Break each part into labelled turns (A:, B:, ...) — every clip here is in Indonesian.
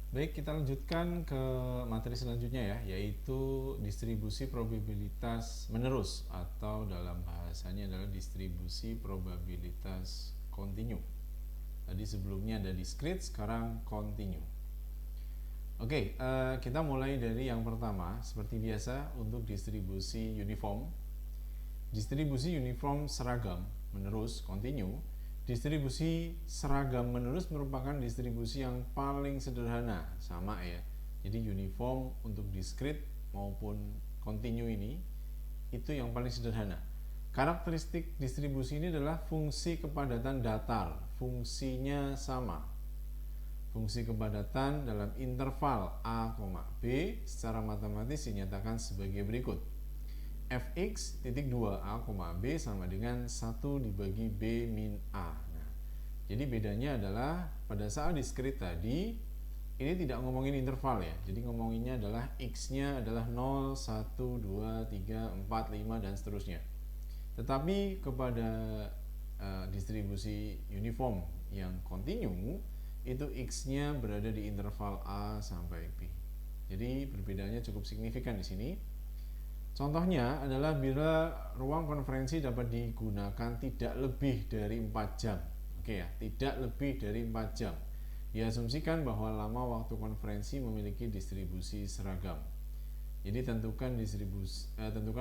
A: Baik, kita lanjutkan ke materi selanjutnya ya, yaitu distribusi probabilitas menerus atau dalam bahasanya adalah distribusi probabilitas kontinu. Tadi sebelumnya ada discrete, sekarang kontinu. Oke, kita mulai dari yang pertama. Seperti biasa untuk distribusi uniform. Distribusi uniform seragam menerus kontinu. Distribusi seragam menerus merupakan distribusi yang paling sederhana, sama ya. Jadi uniform untuk discrete maupun kontinu ini itu yang paling sederhana. Karakteristik distribusi ini adalah fungsi kepadatan datar, fungsinya sama. Fungsi kepadatan dalam interval A, B secara matematis dinyatakan sebagai berikut. Fx titik 2 A, B sama dengan 1 dibagi B min A. Nah, jadi bedanya adalah pada saat discrete tadi ini tidak ngomongin interval ya. Jadi ngomonginnya adalah X-nya adalah 0, 1, 2, 3, 4, 5 dan seterusnya. Tetapi kepada distribusi uniform yang kontinu itu X-nya berada di interval A sampai B. Jadi perbedaannya cukup signifikan di sini. Contohnya adalah bila ruang konferensi dapat digunakan tidak lebih dari 4 jam. Oke ya, tidak lebih dari 4 jam. Diasumsikan bahwa lama waktu konferensi memiliki distribusi seragam. Jadi tentukan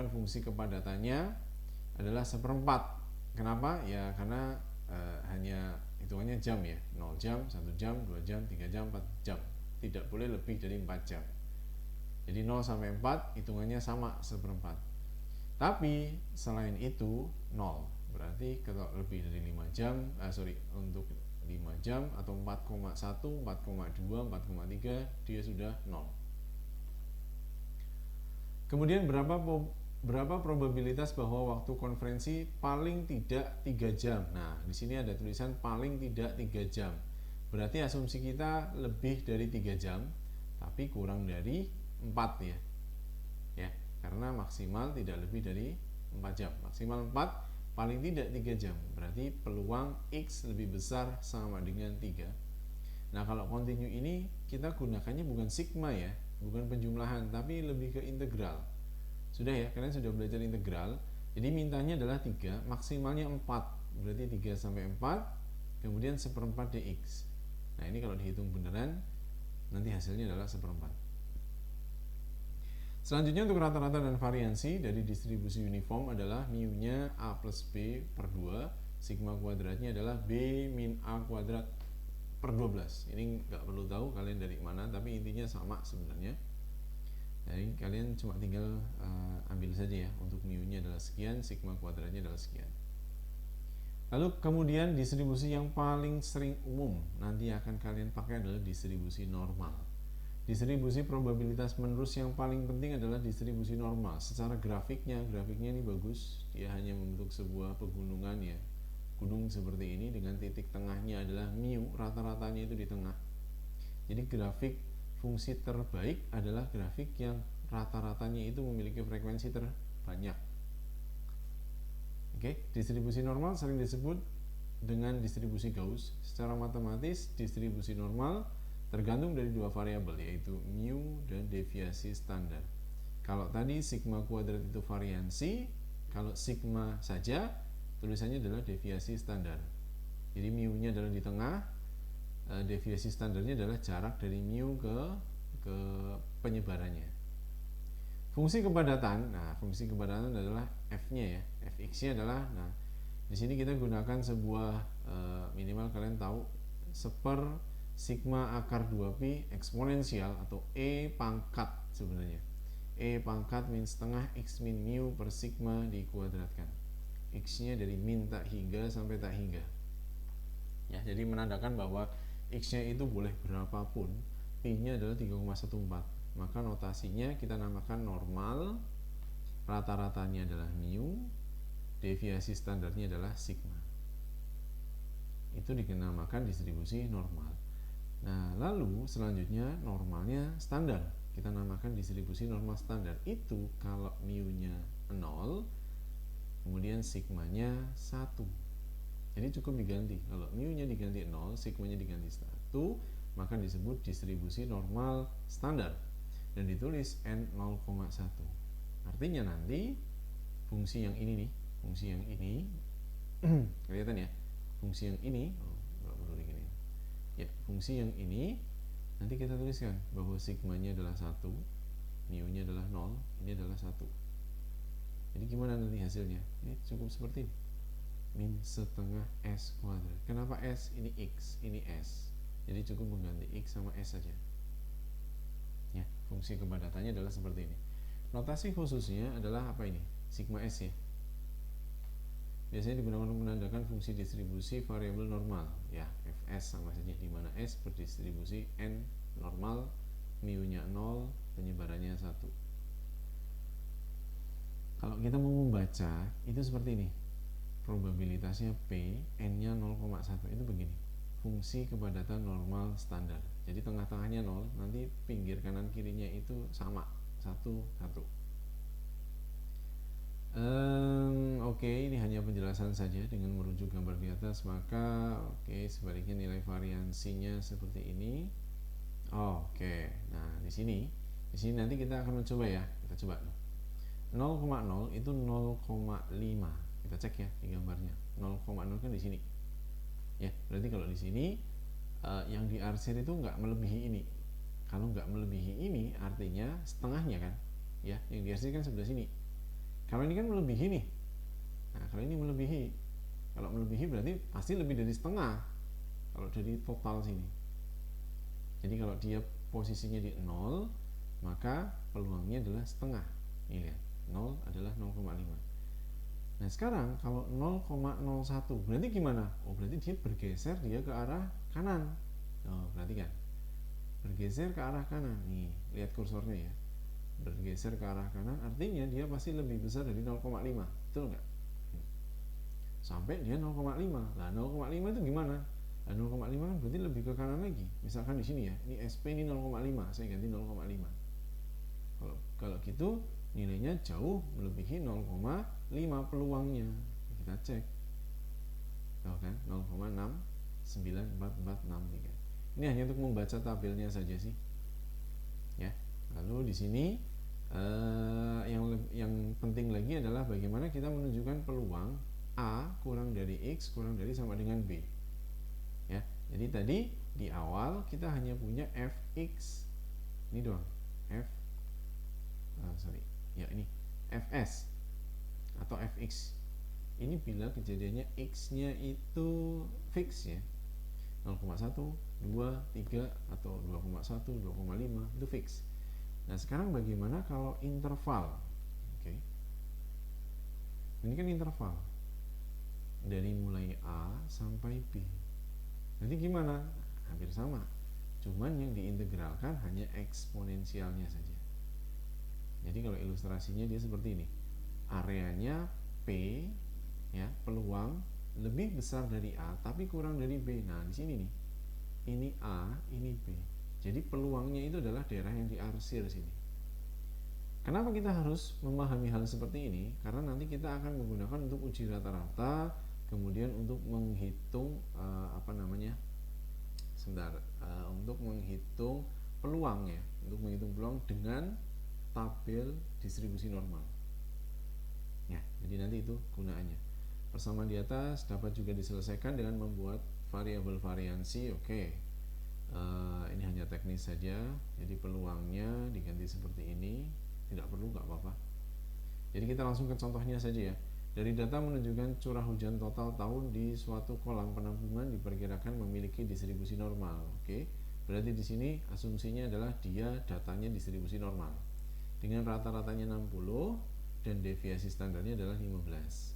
A: fungsi kepadatannya adalah seperempat. Kenapa? Ya karena hanya hitungannya jam ya, 0 jam, 1 jam, 2 jam, 3 jam, 4 jam. Tidak boleh lebih dari 4 jam. Jadi 0 sampai 4 hitungannya sama seperempat. Tapi selain itu 0. Berarti kalau lebih dari 5 jam, untuk 5 jam atau 4,1, 4,2, 4,3 dia sudah 0. Kemudian berapa probabilitas bahwa waktu konferensi paling tidak 3 jam. Nah, di sini ada tulisan paling tidak 3 jam. Berarti asumsi kita lebih dari 3 jam, tapi kurang dari 4 ya. Ya, karena maksimal tidak lebih dari 4 jam. Maksimal 4, paling tidak 3 jam. Berarti peluang X lebih besar sama dengan 3. Nah, kalau kontinu ini kita gunakannya bukan sigma ya, bukan penjumlahan, tapi lebih ke integral. Sudah ya, kalian sudah belajar integral. Jadi mintanya adalah 3, maksimalnya 4. Berarti 3 sampai 4, kemudian seperempat dx. Nah, ini kalau dihitung beneran, nanti hasilnya adalah seperempat. Selanjutnya untuk rata-rata dan variansi dari distribusi uniform adalah mu-nya A plus B per 2, sigma kuadratnya adalah B min A kuadrat per 12. Ini nggak perlu tahu kalian dari mana, tapi intinya sama sebenarnya. Jadi kalian cuma tinggal ambil saja ya, untuk mu-nya adalah sekian, sigma kuadratnya adalah sekian. Lalu kemudian distribusi yang paling sering umum nanti akan kalian pakai adalah distribusi normal. Distribusi probabilitas menerus yang paling penting adalah distribusi normal. Secara grafiknya ini bagus. Dia hanya membentuk sebuah pegunungan ya, gunung seperti ini dengan titik tengahnya adalah mu, rata-ratanya itu di tengah. Jadi grafik fungsi terbaik adalah grafik yang rata-ratanya itu memiliki frekuensi terbanyak. Oke, distribusi normal sering disebut dengan distribusi Gauss. Secara matematis, distribusi normal tergantung dari dua variabel, yaitu mu dan deviasi standar. Kalau tadi sigma kuadrat itu variansi, kalau sigma saja tulisannya adalah deviasi standar. Jadi mu-nya adalah di tengah, deviasi standarnya adalah jarak dari mu ke penyebarannya. Fungsi kepadatan, nah fungsi kepadatan adalah f-nya ya, fx-nya adalah, nah di sini kita gunakan sebuah minimal kalian tahu seper sigma akar 2pi eksponensial atau E pangkat sebenarnya. E pangkat min setengah X min mu per sigma dikuadratkan. X-nya dari min tak hingga sampai tak hingga. Ya, jadi menandakan bahwa X-nya itu boleh berapapun, Pi-nya adalah 3,14. Maka notasinya kita namakan normal, rata-ratanya adalah mu, deviasi standarnya adalah sigma. Itu dinamakan distribusi normal. Nah, lalu selanjutnya normalnya standar. Kita namakan distribusi normal standar. Itu kalau mu-nya 0, kemudian sigmanya 1. Jadi cukup diganti. Kalau mu-nya diganti 0, sigmanya diganti 1, maka disebut distribusi normal standar dan ditulis N 0,1. Artinya nanti fungsi yang ini nih, fungsi yang ini kelihatan ya, fungsi yang ini ya, fungsi yang ini nanti kita tuliskan bahwa sigmanya adalah 1, mu-nya adalah 0, ini adalah 1. Jadi gimana nanti hasilnya? Ini cukup seperti ini, min setengah S kuadrat. Kenapa S? Ini X, ini S. Jadi cukup mengganti X sama S saja. Ya, fungsi kepadatannya adalah seperti ini. Notasi khususnya adalah apa ini? Sigma S ya. Biasanya digunakan untuk menandakan fungsi distribusi variabel normal. Ya, Fs sama saja, di mana S berdistribusi N normal, mu-nya 0, penyebarannya 1. Kalau kita mau membaca, itu seperti ini. Probabilitasnya P, N-nya 0,1, itu begini. Fungsi kepadatan normal standar. Jadi tengah-tengahnya 0, nanti pinggir kanan kirinya itu sama, 1, 1. Oke, ini hanya penjelasan saja dengan merujuk gambar di atas. Maka sebaliknya nilai variansinya seperti ini. Oke, nah di sini nanti kita akan mencoba ya. Kita coba 0,0 itu 0,5. Kita cek ya di gambarnya. 0,0 kan di sini. Ya, berarti kalau di sini yang diarsir itu nggak melebihi ini. Kalau nggak melebihi ini artinya setengahnya kan. Ya, yang diarsir kan sebelah sini. Kalau ini kan melebihi nih. Nah, kalau ini melebihi. Kalau melebihi berarti pasti lebih dari setengah. Kalau dari total sini. Jadi kalau dia posisinya di 0, maka peluangnya adalah setengah. Ini lihat, 0 adalah 0,5. Nah sekarang kalau 0,01 berarti gimana? Oh berarti dia bergeser dia ke arah kanan. Oh perhatikan, bergeser ke arah kanan. Nih lihat kursornya ya, bergeser ke arah kanan artinya dia pasti lebih besar dari 0,5. Betul nggak? Sampai dia 0,5. Nah 0,5 itu gimana? Nah 0,5 kan berarti lebih ke kanan lagi. Misalkan di sini ya, ini SP ini 0,5, saya ganti 0,5. Kalau gitu nilainya jauh melebihi 0,5 peluangnya. Kita cek. Tahu kan? 0,69443. Ini hanya untuk membaca tabelnya saja sih. Ya. Lalu di sini yang penting lagi adalah bagaimana kita menunjukkan peluang A kurang dari X kurang dari sama dengan B. Ya. Jadi tadi di awal kita hanya punya Fx. Ini doang. Ya ini Fs atau Fx. Ini bila kejadiannya X-nya itu fix ya, 0,1, 2, 3 atau 2,1, 2,5 itu fix. Nah sekarang bagaimana kalau interval? Oke. Ini kan interval dari mulai A sampai B. Nanti gimana? Hampir sama. Cuman yang diintegralkan hanya eksponensialnya saja. Jadi kalau ilustrasinya dia seperti ini. Areanya P ya, peluang lebih besar dari A tapi kurang dari B. Nah, di sini nih. Ini A, ini B. Jadi peluangnya itu adalah daerah yang diarsir sini. Kenapa kita harus memahami hal seperti ini? Karena nanti kita akan menggunakan untuk uji rata-rata, kemudian untuk menghitung untuk menghitung peluang ya, untuk menghitung peluang dengan tabel distribusi normal. Ya, jadi nanti itu gunaannya. Persamaan di atas dapat juga diselesaikan dengan membuat variabel variansi. Oke. Ini hanya teknis saja. Jadi peluangnya diganti seperti ini. Tidak perlu, nggak apa-apa. Jadi kita langsung ke contohnya saja ya. Dari data menunjukkan curah hujan total tahun di suatu kolam penampungan diperkirakan memiliki distribusi normal. Oke. Berarti di sini asumsinya adalah dia datanya distribusi normal. Dengan rata-ratanya 60 dan deviasi standarnya adalah 15.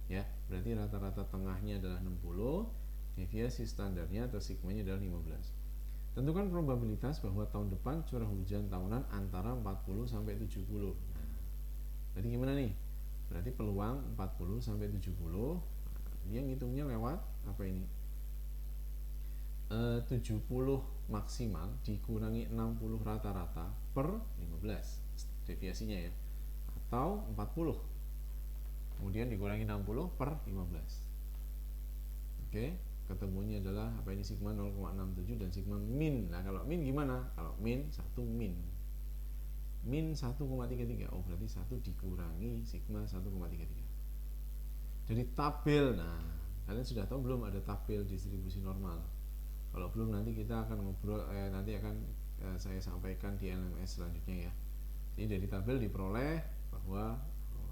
A: Ya, berarti rata-rata tengahnya adalah 60, deviasi standarnya atau sigmanya adalah 15. Tentukan probabilitas bahwa tahun depan curah hujan tahunan antara 40 sampai 70. Nah, berarti gimana nih? Berarti peluang 40 sampai 70. Dia ngitungnya lewat apa ini? 70 maksimal dikurangi 60 rata-rata per 15 deviasinya ya, atau 40 kemudian dikurangi 60 per 15. Oke, ketemunya adalah apa ini, sigma 0,67 dan sigma min. Nah kalau min gimana? Kalau min 1 min 1,33. Oh berarti 1 dikurangi sigma 1,33 dari tabel. Nah kalian sudah tahu belum ada tabel distribusi normal? Kalau belum, nanti kita akan ngobrol, nanti akan saya sampaikan di LMS selanjutnya ya. Jadi dari tabel diperoleh bahwa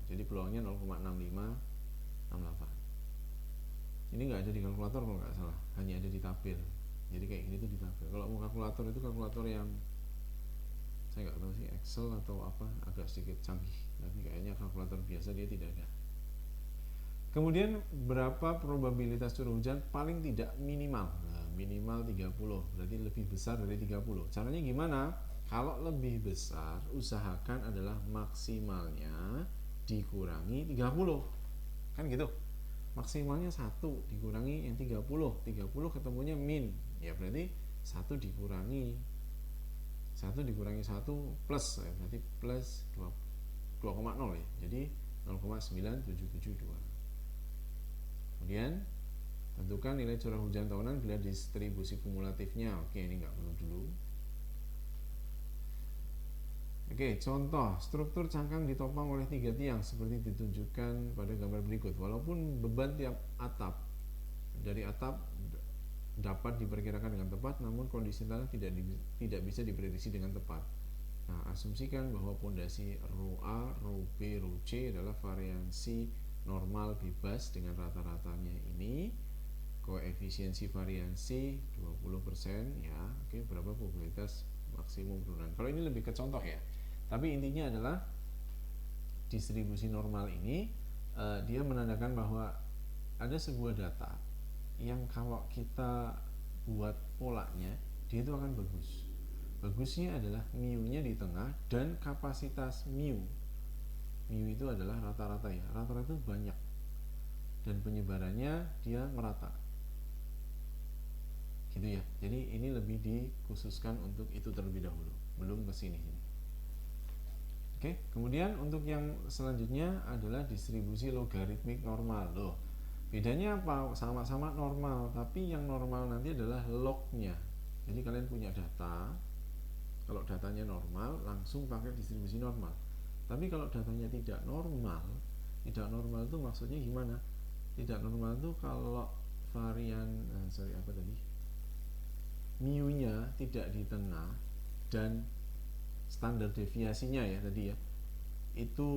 A: jadi peluangnya 0,6568. Ini nggak ada di kalkulator kalau nggak salah, hanya ada di tabel. Jadi kayak gini tuh di tabel. Kalau mau kalkulator itu kalkulator yang saya nggak tahu sih, Excel atau apa, agak sedikit canggih, tapi kayaknya kalkulator biasa dia tidak ada. Kemudian berapa probabilitas curah hujan? Paling tidak minimal. Nah, minimal 30, berarti lebih besar dari 30. Caranya gimana? Kalau lebih besar, usahakan adalah maksimalnya dikurangi 30. Kan gitu. Maksimalnya 1 dikurangi yang 30. 30 ketemunya min. Ya berarti 1 dikurangi 1 dikurangi 1 plus, ya berarti plus 2,0 ya. Jadi 0,9772. Kemudian tentukan nilai curah hujan tahunan bila distribusi kumulatifnya. Oke, ini nggak perlu dulu. Oke, contoh struktur cangkang ditopang oleh 3 tiang seperti ditunjukkan pada gambar berikut. Walaupun beban tiap atap dari atap dapat diperkirakan dengan tepat, namun kondisi tanah tidak bisa diprediksi dengan tepat. Nah, asumsikan bahwa pondasi rho A, rho B, rho C adalah variansi normal bebas dengan rata-ratanya ini, koefisiensi variansi 20% ya. Oke, berapa probabilitas maksimum penurunan? Kalau ini lebih ke contoh ya. Tapi intinya adalah distribusi normal ini dia menandakan bahwa ada sebuah data yang kalau kita buat polanya dia itu akan bagus. Bagusnya adalah mu-nya di tengah dan kapasitas mu itu adalah rata-rata ya, rata-rata itu banyak dan penyebarannya dia merata gitu ya. Jadi ini lebih dikhususkan untuk itu terlebih dahulu, belum ke sini. Oke, kemudian untuk yang selanjutnya adalah distribusi logaritmik normal. Loh, bedanya apa? Sama-sama normal, tapi yang normal nanti adalah lognya. Jadi kalian punya data, kalau datanya normal langsung pakai distribusi normal. Tapi kalau datanya tidak normal itu maksudnya gimana? Tidak normal itu kalau varian mu-nya tidak di tengah dan standar deviasinya ya tadi ya itu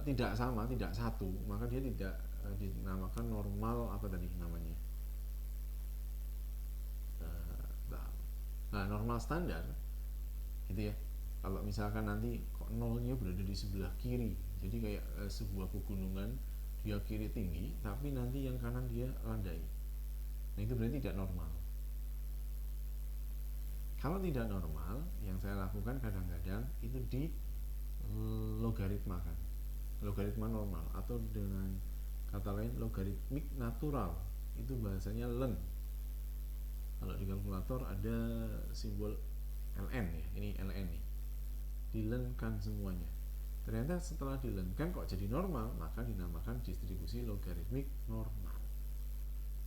A: tidak sama, tidak satu, maka dia tidak dinamakan normal apa tadi namanya. Nah, normal standar gitu ya. Kalau misalkan nanti kok nolnya berada di sebelah kiri, jadi kayak sebuah pegunungan, dia kiri tinggi tapi nanti yang kanan dia landai, nah itu berarti tidak normal. Kalau tidak normal, yang saya lakukan kadang-kadang itu di logaritmakan, logaritma normal, atau dengan kata lain logaritmik natural, itu bahasanya ln. Kalau di kalkulator ada simbol ln ya, ini ln nih, dilenkan semuanya. Ternyata setelah dilenkan kok jadi normal, maka dinamakan distribusi logaritmik normal.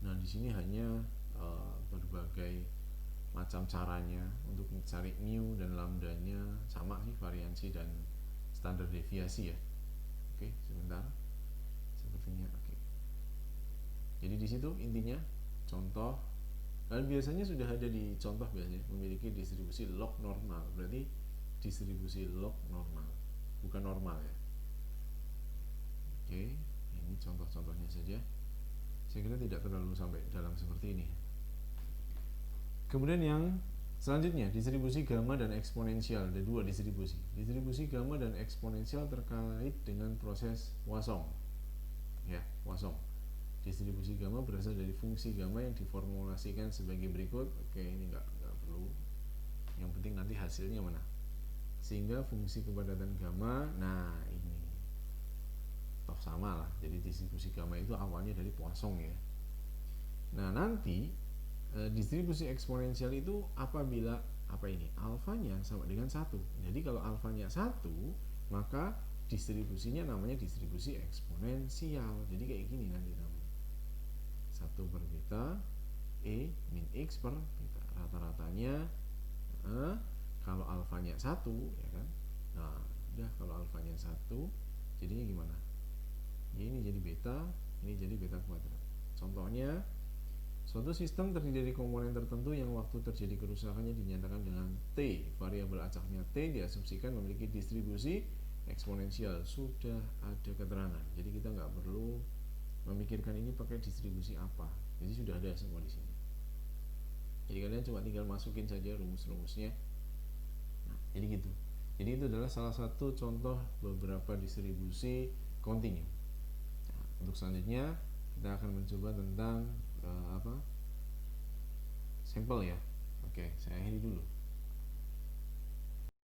A: Nah di sini hanya berbagai macam caranya untuk mencari mu dan lambdanya, sama sih variansi dan standar deviasi ya. Oke, sebentar, sepertinya oke. Jadi di situ intinya contoh, dan biasanya sudah ada di contoh biasanya memiliki distribusi log normal, berarti distribusi log normal, bukan normal ya. Oke, ini contoh-contohnya saja. Saya kira tidak terlalu sampai dalam seperti ini. Kemudian yang selanjutnya distribusi gamma dan eksponensial. Ada dua distribusi. Distribusi gamma dan eksponensial terkait dengan proses Poisson. Ya, Poisson. Distribusi gamma berasal dari fungsi gamma yang diformulasikan sebagai berikut. Oke, ini nggak perlu. Yang penting nanti hasilnya mana. Sehingga fungsi kepadatan gamma, nah ini toh sama lah. Jadi distribusi gamma itu awalnya dari Poisson ya. Nah nanti distribusi eksponensial itu apabila alfanya sama dengan 1. Jadi kalau alfanya 1, maka distribusinya namanya distribusi eksponensial. Jadi kayak gini nanti namanya 1 per beta E min X per beta. Rata-ratanya kalau alfanya 1 ya kan. Nah, udah kalau alfanya 1 jadinya gimana? Ya, ini jadi beta, ini jadi beta kuadrat. Contohnya, suatu sistem terdiri dari komponen tertentu yang waktu terjadi kerusakannya dinyatakan dengan T. Variabel acaknya T diasumsikan memiliki distribusi eksponensial. Sudah ada keterangan. Jadi kita nggak perlu memikirkan ini pakai distribusi apa. Jadi sudah ada semua di sini. Jadi kalian cuma tinggal masukin saja rumus-rumusnya. Nah, jadi gitu. Jadi itu adalah salah satu contoh beberapa distribusi kontinu. Nah, untuk selanjutnya kita akan mencoba tentang sampel ya. Oke, saya akhiri dulu.